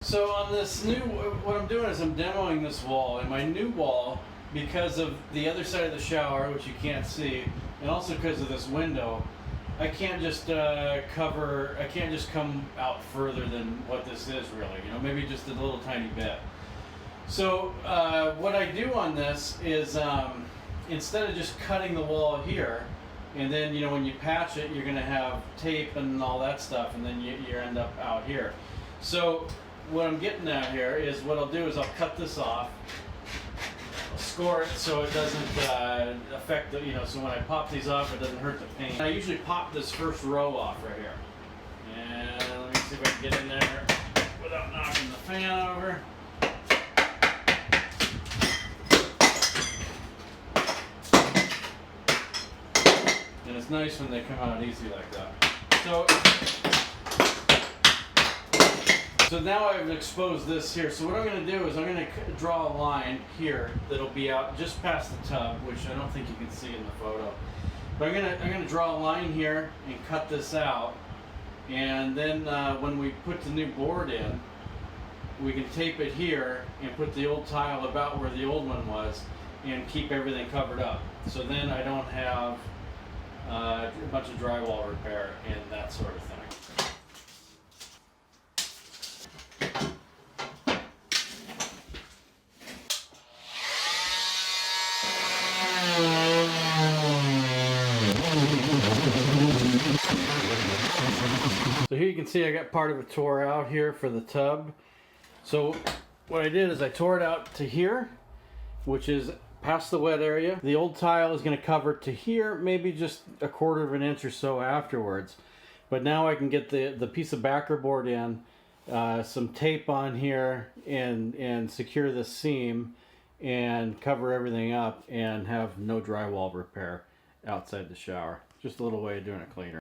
So on this new, what I'm doing is I'm demoing this wall, and my new wall, because of the other side of the shower, which you can't see, and also because of this window, I can't just I can't just come out further than what this is really, maybe just a little tiny bit. So what I do on this is instead of just cutting the wall here, and then when you patch it, you're going to have tape and all that stuff, and then you end up out here. So what I'm getting at here is what I'll do is I'll cut this off, I'll score it so it doesn't affect the, so when I pop these off it doesn't hurt the paint. I usually pop this first row off right here. And let me see if I can get in there without knocking the fan over. And it's nice when they come out easy like that. So now I've exposed this here. So what I'm going to do is I'm going to draw a line here that'll be out just past the tub, which I don't think you can see in the photo. But I'm going to draw a line here and cut this out. And then when we put the new board in, we can tape it here and put the old tile about where the old one was and keep everything covered up. So then I don't have a bunch of drywall repair and that sort of thing. So here you can see I got part of it tore out here for the tub. So what I did is I tore it out to here, which is past the wet area. The old tile is going to cover to here, maybe just a 1/4 of an inch or so afterwards. But now I can get the piece of backer board in, some tape on here, and secure the seam and cover everything up and have no drywall repair outside the shower. Just a little way of doing it cleaner.